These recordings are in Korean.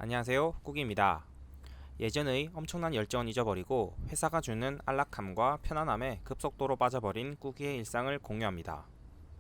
안녕하세요, 꾸기입니다. 예전의 엄청난 열정은 잊어버리고 회사가 주는 안락함과 편안함에 급속도로 빠져버린 꾸기의 일상을 공유합니다.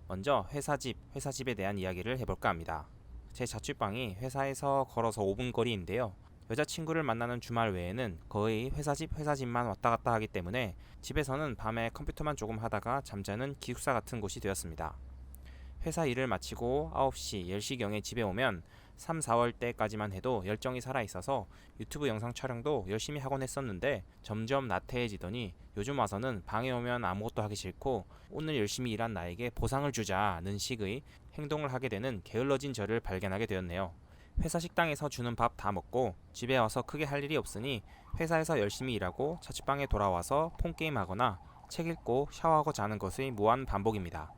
먼저 회사 집에 대한 이야기를 해볼까 합니다. 제 자취방이 회사에서 걸어서 5분 거리인데요. 여자친구를 만나는 주말 외에는 거의 회사집만 왔다 갔다 하기 때문에 집에서는 밤에 컴퓨터만 조금 하다가 잠자는 기숙사 같은 곳이 되었습니다. 회사 일을 마치고 9시, 10시경에 집에 오면 3, 4월 때까지만 해도 열정이 살아있어서 유튜브 영상 촬영도 열심히 하곤 했었는데 점점 나태해지더니 요즘 와서는 방에 오면 아무것도 하기 싫고 오늘 열심히 일한 나에게 보상을 주자는 식의 행동을 하게 되는 게을러진 저를 발견하게 되었네요. 회사 식당에서 주는 밥 다 먹고 집에 와서 크게 할 일이 없으니 회사에서 열심히 일하고 자취방에 돌아와서 폰게임하거나 책 읽고 샤워하고 자는 것의 무한 반복입니다.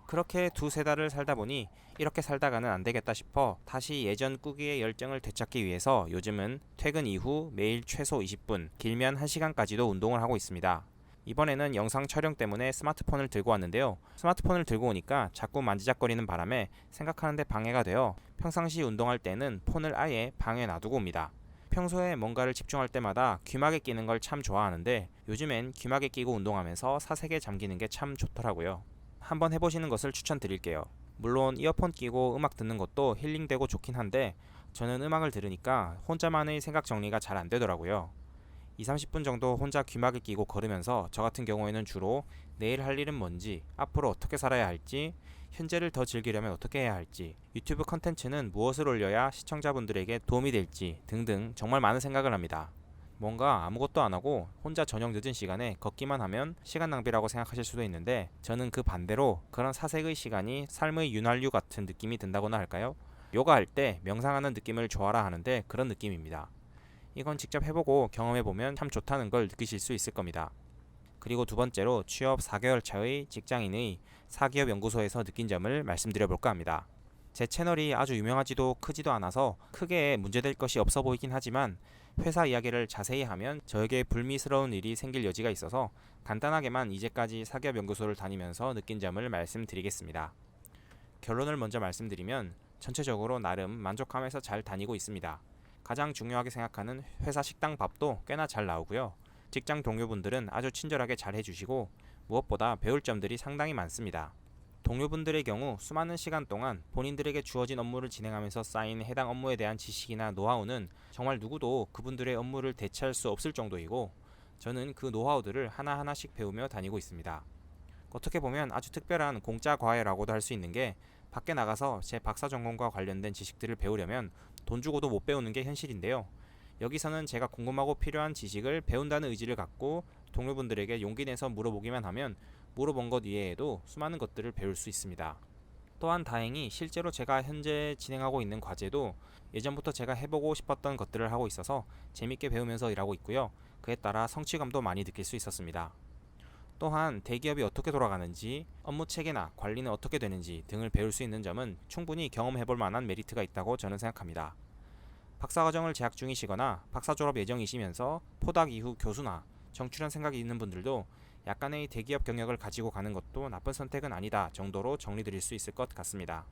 그렇게 두세 달을 살다 보니 이렇게 살다가는 안 되겠다 싶어 다시 예전 꾸기의 열정을 되찾기 위해서 요즘은 퇴근 이후 매일 최소 20분, 길면 1시간까지도 운동을 하고 있습니다. 이번에는 영상 촬영 때문에 스마트폰을 들고 왔는데요. 스마트폰을 들고 오니까 자꾸 만지작거리는 바람에 생각하는데 방해가 되어 평상시 운동할 때는 폰을 아예 방에 놔두고 옵니다. 평소에 뭔가를 집중할 때마다 귀마개 끼는 걸 참 좋아하는데 요즘엔 귀마개 끼고 운동하면서 사색에 잠기는 게 참 좋더라고요. 한번 해보시는 것을 추천드릴게요. 물론 이어폰 끼고 음악 듣는 것도 힐링되고 좋긴 한데 저는 음악을 들으니까 혼자만의 생각 정리가 잘 안 되더라고요. 2, 30분 정도 혼자 귀마개 끼고 걸으면서 저 같은 경우에는 주로 내일 할 일은 뭔지, 앞으로 어떻게 살아야 할지, 현재를 더 즐기려면 어떻게 해야 할지, 유튜브 컨텐츠는 무엇을 올려야 시청자분들에게 도움이 될지 등등 정말 많은 생각을 합니다. 뭔가 아무것도 안 하고 혼자 저녁 늦은 시간에 걷기만 하면 시간 낭비라고 생각하실 수도 있는데 저는 그 반대로 그런 사색의 시간이 삶의 윤활유 같은 느낌이 든다고나 할까요? 요가할 때 명상하는 느낌을 좋아라 하는데 그런 느낌입니다. 이건 직접 해보고 경험해보면 참 좋다는 걸 느끼실 수 있을 겁니다. 그리고 두 번째로 취업 4개월 차의 직장인의 사기업 연구소에서 느낀 점을 말씀드려 볼까 합니다. 제 채널이 아주 유명하지도 크지도 않아서 크게 문제될 것이 없어 보이긴 하지만 회사 이야기를 자세히 하면 저에게 불미스러운 일이 생길 여지가 있어서 간단하게만 이제까지 사기업 연구소를 다니면서 느낀 점을 말씀드리겠습니다. 결론을 먼저 말씀드리면 전체적으로 나름 만족하면서 잘 다니고 있습니다. 가장 중요하게 생각하는 회사 식당 밥도 꽤나 잘 나오고요. 직장 동료분들은 아주 친절하게 잘 해주시고 무엇보다 배울 점들이 상당히 많습니다. 동료분들의 경우 수많은 시간 동안 본인들에게 주어진 업무를 진행하면서 쌓인 해당 업무에 대한 지식이나 노하우는 정말 누구도 그분들의 업무를 대체할 수 없을 정도이고 저는 그 노하우들을 하나하나씩 배우며 다니고 있습니다. 어떻게 보면 아주 특별한 공짜 과외라고도 할 수 있는 게 밖에 나가서 제 박사 전공과 관련된 지식들을 배우려면 돈 주고도 못 배우는 게 현실인데요. 여기서는 제가 궁금하고 필요한 지식을 배운다는 의지를 갖고 동료분들에게 용기 내서 물어보기만 하면 물어본 것 이외에도 수많은 것들을 배울 수 있습니다. 또한 다행히 실제로 제가 현재 진행하고 있는 과제도 예전부터 제가 해보고 싶었던 것들을 하고 있어서 재밌게 배우면서 일하고 있고요. 그에 따라 성취감도 많이 느낄 수 있었습니다. 또한 대기업이 어떻게 돌아가는지, 업무 체계나 관리는 어떻게 되는지 등을 배울 수 있는 점은 충분히 경험해볼 만한 메리트가 있다고 저는 생각합니다. 박사과정을 재학 중이시거나 박사 졸업 예정이시면서 포닥 이후 교수나 정출한 생각이 있는 분들도 약간의 대기업 경력을 가지고 가는 것도 나쁜 선택은 아니다 정도로 정리드릴 수 있을 것 같습니다.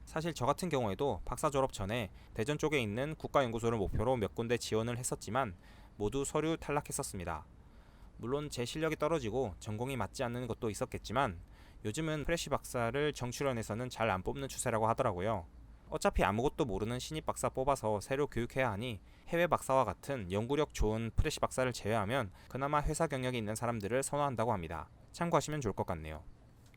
사실 저 같은 경우에도 박사 졸업 전에 대전 쪽에 있는 국가연구소를 목표로 몇 군데 지원을 했었지만 모두 서류 탈락했었습니다. 물론 제 실력이 떨어지고 전공이 맞지 않는 것도 있었겠지만 요즘은 프레시 박사를 정출원에서는 잘 안 뽑는 추세라고 하더라고요. 어차피 아무것도 모르는 신입 박사 뽑아서 새로 교육해야 하니 해외 박사와 같은 연구력 좋은 프레시 박사를 제외하면 그나마 회사 경력이 있는 사람들을 선호한다고 합니다. 참고하시면 좋을 것 같네요.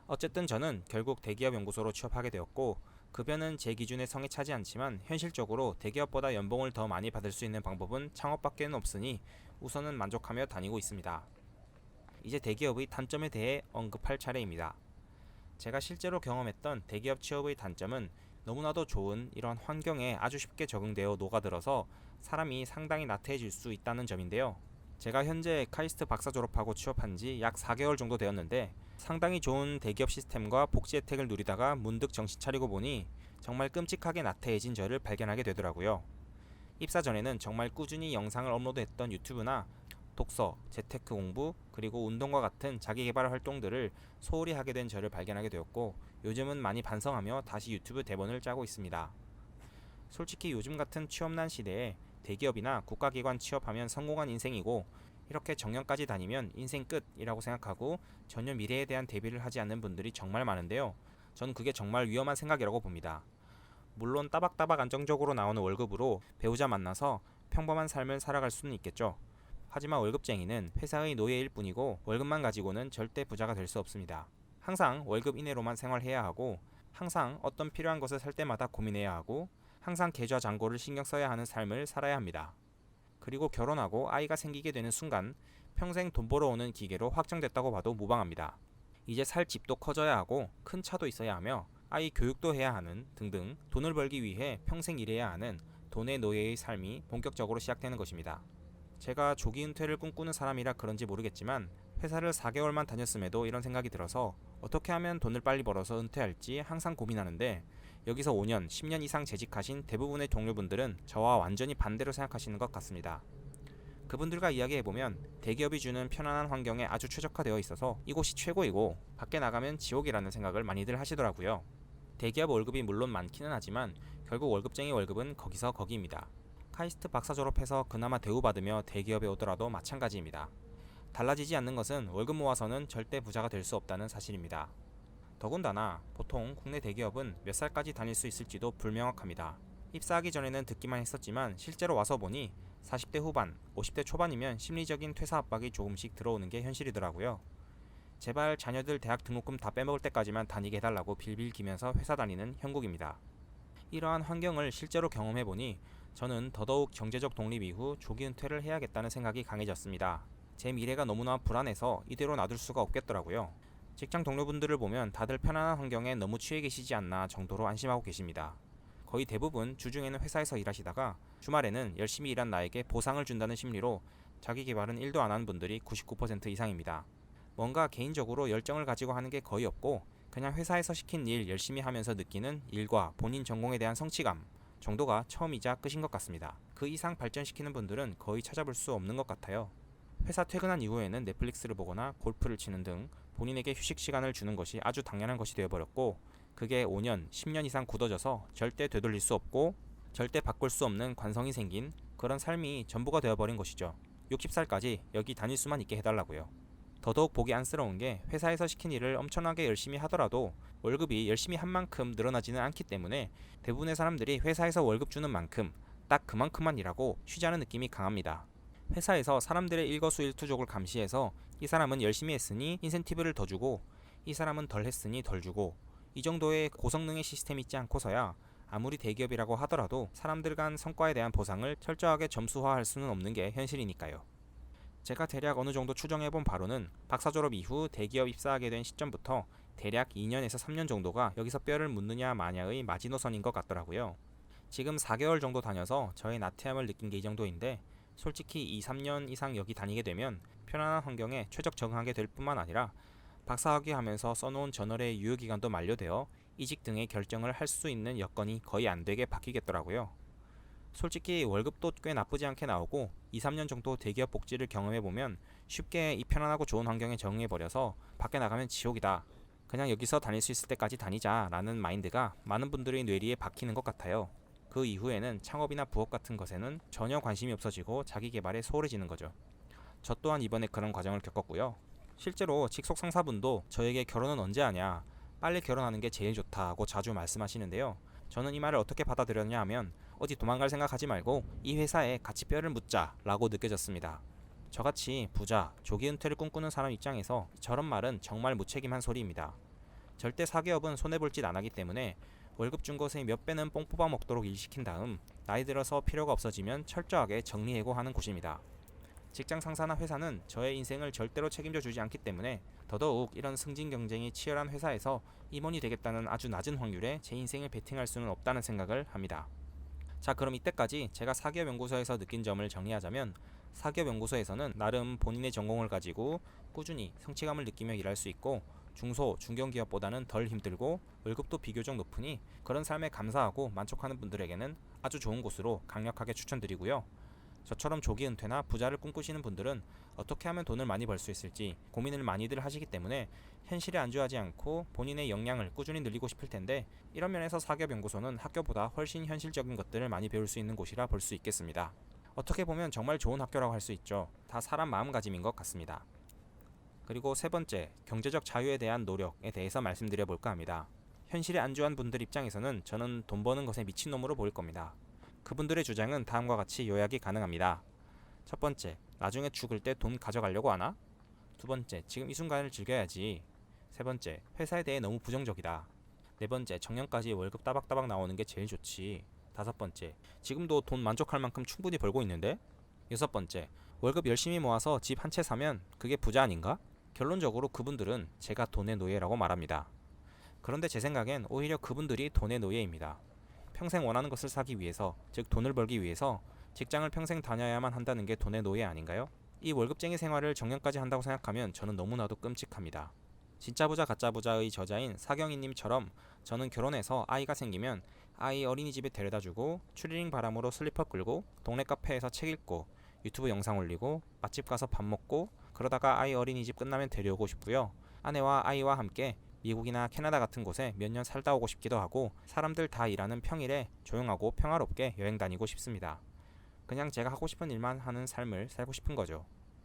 어쨌든 저는 결국 대기업 연구소로 취업하게 되었고 급여는 제 기준에 성에 차지 않지만 현실적으로 대기업보다 연봉을 더 많이 받을 수 있는 방법은 창업밖에 없으니 우선은 만족하며 다니고 있습니다. 이제 대기업의 단점에 대해 언급할 차례입니다. 제가 실제로 경험했던 대기업 취업의 단점은 너무나도 좋은 이런 환경에 아주 쉽게 적응되어 녹아들어서 사람이 상당히 나태해질 수 있다는 점인데요. 제가 현재 카이스트 박사 졸업하고 취업한 지 약 4개월 정도 되었는데 상당히 좋은 대기업 시스템과 복지 혜택을 누리다가 문득 정신 차리고 보니 정말 끔찍하게 나태해진 저를 발견하게 되더라고요. 입사 전에는 정말 꾸준히 영상을 업로드했던 유튜브나 독서, 재테크 공부, 그리고 운동과 같은 자기계발 활동들을 소홀히 하게 된 저를 발견하게 되었고 요즘은 많이 반성하며 다시 유튜브 대본을 짜고 있습니다. 솔직히 요즘 같은 취업난 시대에 대기업이나 국가기관 취업하면 성공한 인생이고 이렇게 정년까지 다니면 인생 끝이라고 생각하고 전혀 미래에 대한 대비를 하지 않는 분들이 정말 많은데요. 전 그게 정말 위험한 생각이라고 봅니다. 물론 따박따박 안정적으로 나오는 월급으로 배우자 만나서 평범한 삶을 살아갈 수는 있겠죠. 하지만 월급쟁이는 회사의 노예일 뿐이고 월급만 가지고는 절대 부자가 될 수 없습니다. 항상 월급 이내로만 생활해야 하고 항상 어떤 필요한 것을 살 때마다 고민해야 하고 항상 계좌 잔고를 신경 써야 하는 삶을 살아야 합니다. 그리고 결혼하고 아이가 생기게 되는 순간 평생 돈 벌어오는 기계로 확정됐다고 봐도 무방합니다. 이제 살 집도 커져야 하고 큰 차도 있어야 하며 아이 교육도 해야 하는 등등 돈을 벌기 위해 평생 일해야 하는 돈의 노예의 삶이 본격적으로 시작되는 것입니다. 제가 조기 은퇴를 꿈꾸는 사람이라 그런지 모르겠지만 회사를 4개월만 다녔음에도 이런 생각이 들어서 어떻게 하면 돈을 빨리 벌어서 은퇴할지 항상 고민하는데 여기서 5년, 10년 이상 재직하신 대부분의 동료분들은 저와 완전히 반대로 생각하시는 것 같습니다. 그분들과 이야기해보면 대기업이 주는 편안한 환경에 아주 최적화되어 있어서 이곳이 최고이고 밖에 나가면 지옥이라는 생각을 많이들 하시더라고요. 대기업 월급이 물론 많기는 하지만 결국 월급쟁이 월급은 거기서 거기입니다. 카이스트 박사 졸업해서 그나마 대우받으며 대기업에 오더라도 마찬가지입니다. 달라지지 않는 것은 월급 모아서는 절대 부자가 될 수 없다는 사실입니다. 더군다나 보통 국내 대기업은 몇 살까지 다닐 수 있을지도 불명확합니다. 입사하기 전에는 듣기만 했었지만 실제로 와서 보니 40대 후반, 50대 초반이면 심리적인 퇴사 압박이 조금씩 들어오는 게 현실이더라고요. 제발 자녀들 대학 등록금 다 빼먹을 때까지만 다니게 해달라고 빌빌 기면서 회사 다니는 형국입니다. 이러한 환경을 실제로 경험해보니 저는 더더욱 경제적 독립 이후 조기 은퇴를 해야겠다는 생각이 강해졌습니다. 제 미래가 너무나 불안해서 이대로 놔둘 수가 없겠더라고요. 직장 동료분들을 보면 다들 편안한 환경에 너무 취해 계시지 않나 정도로 안심하고 계십니다. 거의 대부분 주중에는 회사에서 일하시다가 주말에는 열심히 일한 나에게 보상을 준다는 심리로 자기 개발은 1도 안 하는 분들이 99% 이상입니다. 뭔가 개인적으로 열정을 가지고 하는 게 거의 없고 그냥 회사에서 시킨 일 열심히 하면서 느끼는 일과 본인 전공에 대한 성취감 정도가 처음이자 끝인 것 같습니다. 그 이상 발전시키는 분들은 거의 찾아볼 수 없는 것 같아요. 회사 퇴근한 이후에는 넷플릭스를 보거나 골프를 치는 등 본인에게 휴식 시간을 주는 것이 아주 당연한 것이 되어버렸고 그게 5년, 10년 이상 굳어져서 절대 되돌릴 수 없고 절대 바꿀 수 없는 관성이 생긴 그런 삶이 전부가 되어버린 것이죠. 60살까지 여기 다닐 수만 있게 해달라고요. 더더욱 보기 안쓰러운 게 회사에서 시킨 일을 엄청나게 열심히 하더라도 월급이 열심히 한 만큼 늘어나지는 않기 때문에 대부분의 사람들이 회사에서 월급 주는 만큼 딱 그만큼만 일하고 쉬자는 느낌이 강합니다. 회사에서 사람들의 일거수일투족을 감시해서 이 사람은 열심히 했으니 인센티브를 더 주고 이 사람은 덜 했으니 덜 주고 이 정도의 고성능의 시스템이 있지 않고서야 아무리 대기업이라고 하더라도 사람들 간 성과에 대한 보상을 철저하게 점수화할 수는 없는 게 현실이니까요. 제가 대략 어느 정도 추정해본 바로는 박사 졸업 이후 대기업 입사하게 된 시점부터 대략 2년에서 3년 정도가 여기서 뼈를 묻느냐 마냐의 마지노선인 것 같더라고요. 지금 4개월 정도 다녀서 저의 나태함을 느낀 게 이 정도인데 솔직히 2, 3년 이상 여기 다니게 되면 편안한 환경에 최적 적응하게 될 뿐만 아니라 박사학위 하면서 써놓은 저널의 유효기간도 만료되어 이직 등의 결정을 할 수 있는 여건이 거의 안 되게 바뀌겠더라고요. 솔직히 월급도 꽤 나쁘지 않게 나오고 2, 3년 정도 대기업 복지를 경험해보면 쉽게 이 편안하고 좋은 환경에 적응해버려서 밖에 나가면 지옥이다. 그냥 여기서 다닐 수 있을 때까지 다니자 라는 마인드가 많은 분들의 뇌리에 박히는 것 같아요. 그 이후에는 창업이나 부업 같은 것에는 전혀 관심이 없어지고 자기 개발에 소홀해지는 거죠. 저 또한 이번에 그런 과정을 겪었고요. 실제로 직속 상사분도 저에게 결혼은 언제 하냐, 빨리 결혼하는 게 제일 좋다고 자주 말씀하시는데요. 저는 이 말을 어떻게 받아들였냐 하면 어디 도망갈 생각하지 말고 이 회사에 같이 뼈를 묻자 라고 느껴졌습니다. 저같이 부자, 조기 은퇴를 꿈꾸는 사람 입장에서 저런 말은 정말 무책임한 소리입니다. 절대 사기업은 손해볼 짓 안 하기 때문에 월급 준 것의 몇 배는 뽕 뽑아 먹도록 일시킨 다음 나이 들어서 필요가 없어지면 철저하게 정리해고하는 곳입니다. 직장 상사나 회사는 저의 인생을 절대로 책임져 주지 않기 때문에 더더욱 이런 승진 경쟁이 치열한 회사에서 임원이 되겠다는 아주 낮은 확률에 제 인생을 베팅할 수는 없다는 생각을 합니다. 자, 그럼 이때까지 제가 사기업 연구소에서 느낀 점을 정리하자면 사기업 연구소에서는 나름 본인의 전공을 가지고 꾸준히 성취감을 느끼며 일할 수 있고 중소, 중견기업보다는 덜 힘들고 월급도 비교적 높으니 그런 삶에 감사하고 만족하는 분들에게는 아주 좋은 곳으로 강력하게 추천드리고요. 저처럼 조기 은퇴나 부자를 꿈꾸시는 분들은 어떻게 하면 돈을 많이 벌 수 있을지 고민을 많이들 하시기 때문에 현실에 안주하지 않고 본인의 역량을 꾸준히 늘리고 싶을 텐데, 이런 면에서 사기업연구소는 학교보다 훨씬 현실적인 것들을 많이 배울 수 있는 곳이라 볼 수 있겠습니다. 어떻게 보면 정말 좋은 학교라고 할 수 있죠. 다 사람 마음가짐인 것 같습니다. 그리고 세 번째, 경제적 자유에 대한 노력에 대해서 말씀드려 볼까 합니다. 현실에 안주한 분들 입장에서는 저는 돈 버는 것에 미친놈으로 보일 겁니다. 그분들의 주장은 다음과 같이 요약이 가능합니다. 첫 번째, 나중에 죽을 때 돈 가져가려고 하나? 두 번째, 지금 이 순간을 즐겨야지. 세 번째, 회사에 대해 너무 부정적이다. 네 번째, 정년까지 월급 따박따박 나오는 게 제일 좋지. 다섯 번째, 지금도 돈 만족할 만큼 충분히 벌고 있는데? 여섯 번째, 월급 열심히 모아서 집 한 채 사면 그게 부자 아닌가? 결론적으로 그분들은 제가 돈의 노예라고 말합니다. 그런데 제 생각엔 오히려 그분들이 돈의 노예입니다. 평생 원하는 것을 사기 위해서, 즉 돈을 벌기 위해서 직장을 평생 다녀야만 한다는 게 돈의 노예 아닌가요? 이 월급쟁이 생활을 정년까지 한다고 생각하면 저는 너무나도 끔찍합니다. 진짜 부자 가짜 부자의 저자인 사경이님처럼 저는 결혼해서 아이가 생기면 아이 어린이집에 데려다주고 추리닝 바람으로 슬리퍼 끌고 동네 카페에서 책 읽고 유튜브 영상 올리고 맛집 가서 밥 먹고 그러다가 아이 어린이집 끝나면 데려오고 싶고요. 아내와 아이와 함께 미국이나 캐나다 같은 곳에 몇 년 살다 오고 싶기도 하고, 사람들 다 일하는 평일에 조용하고 평화롭게 여행 다니고 싶습니다. 그냥 제가 하고 싶은 일만 하는 삶을 살고 싶은 거죠.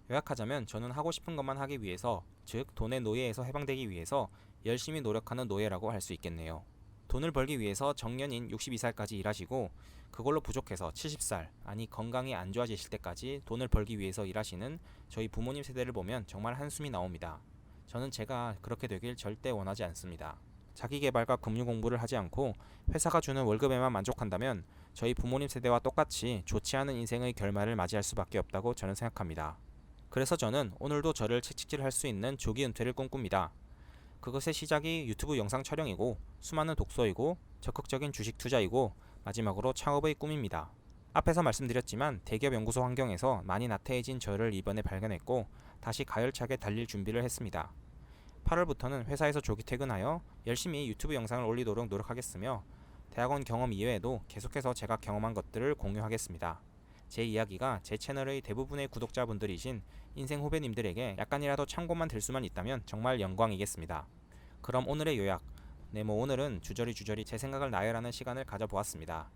요약하자면 저는 하고 싶은 것만 하기 위해서, 즉 돈의 노예에서 해방되기 위해서 열심히 노력하는 노예라고 할 수 있겠네요. 돈을 벌기 위해서 정년인 62살까지 일하시고 그걸로 부족해서 70살, 아니 건강이 안 좋아지실 때까지 돈을 벌기 위해서 일하시는 저희 부모님 세대를 보면 정말 한숨이 나옵니다. 저는 제가 그렇게 되길 절대 원하지 않습니다. 자기계발과 금융 공부를 하지 않고 회사가 주는 월급에만 만족한다면 저희 부모님 세대와 똑같이 좋지 않은 인생의 결말을 맞이할 수밖에 없다고 저는 생각합니다. 그래서 저는 오늘도 저를 채찍질할 수 있는 조기 은퇴를 꿈꿉니다. 그것의 시작이 유튜브 영상 촬영이고 수많은 독서이고 적극적인 주식 투자이고 마지막으로 창업의 꿈입니다. 앞에서 말씀드렸지만 대기업 연구소 환경에서 많이 나태해진 저를 이번에 발견했고 다시 가열차게 달릴 준비를 했습니다. 8월부터는 회사에서 조기 퇴근하여 열심히 유튜브 영상을 올리도록 노력하겠으며 대학원 경험 이외에도 계속해서 제가 경험한 것들을 공유하겠습니다. 제 이야기가 제 채널의 대부분의 구독자분들이신 인생 후배님들에게 약간이라도 참고만 될 수만 있다면 정말 영광이겠습니다. 그럼 오늘의 요약. 오늘은 주저리 제 생각을 나열하는 시간을 가져보았습니다.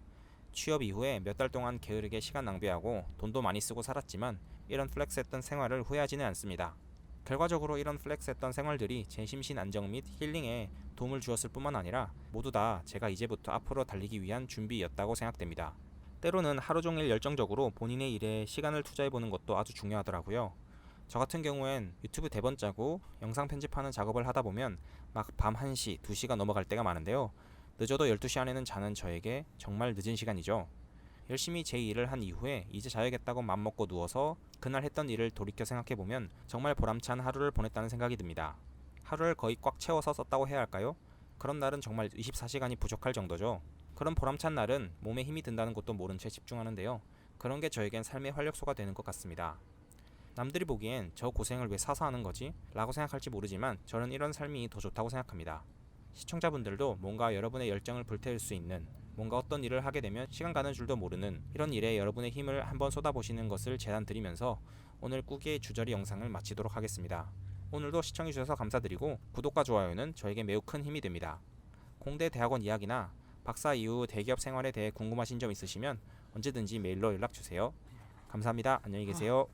취업 이후에 몇 달 동안 게으르게 시간 낭비하고 돈도 많이 쓰고 살았지만 이런 플렉스했던 생활을 후회하지는 않습니다. 결과적으로 이런 플렉스했던 생활들이 제 심신 안정 및 힐링에 도움을 주었을 뿐만 아니라 모두 다 제가 이제부터 앞으로 달리기 위한 준비였다고 생각됩니다. 때로는 하루 종일 열정적으로 본인의 일에 시간을 투자해보는 것도 아주 중요하더라고요. 저 같은 경우엔 유튜브 대본 짜고 영상 편집하는 작업을 하다 보면 막 밤 1시, 2시가 넘어갈 때가 많은데요. 늦어도 12시 안에는 자는 저에게 정말 늦은 시간이죠. 열심히 제 일을 한 이후에 이제 자야겠다고 맘먹고 누워서 그날 했던 일을 돌이켜 생각해보면 정말 보람찬 하루를 보냈다는 생각이 듭니다. 하루를 거의 꽉 채워서 썼다고 해야 할까요? 그런 날은 정말 24시간이 부족할 정도죠. 그런 보람찬 날은 몸에 힘이 든다는 것도 모른 채 집중하는데요. 그런 게 저에겐 삶의 활력소가 되는 것 같습니다. 남들이 보기엔 저 고생을 왜 사서 하는 거지? 라고 생각할지 모르지만 저는 이런 삶이 더 좋다고 생각합니다. 시청자분들도 뭔가 여러분의 열정을 불태울 수 있는, 뭔가 어떤 일을 하게 되면 시간 가는 줄도 모르는 이런 일에 여러분의 힘을 한번 쏟아보시는 것을 제안드리면서 오늘 꾸기의 주저리 영상을 마치도록 하겠습니다. 오늘도 시청해주셔서 감사드리고 구독과 좋아요는 저에게 매우 큰 힘이 됩니다. 공대 대학원 이야기나 박사 이후 대기업 생활에 대해 궁금하신 점 있으시면 언제든지 메일로 연락주세요. 감사합니다. 안녕히 계세요.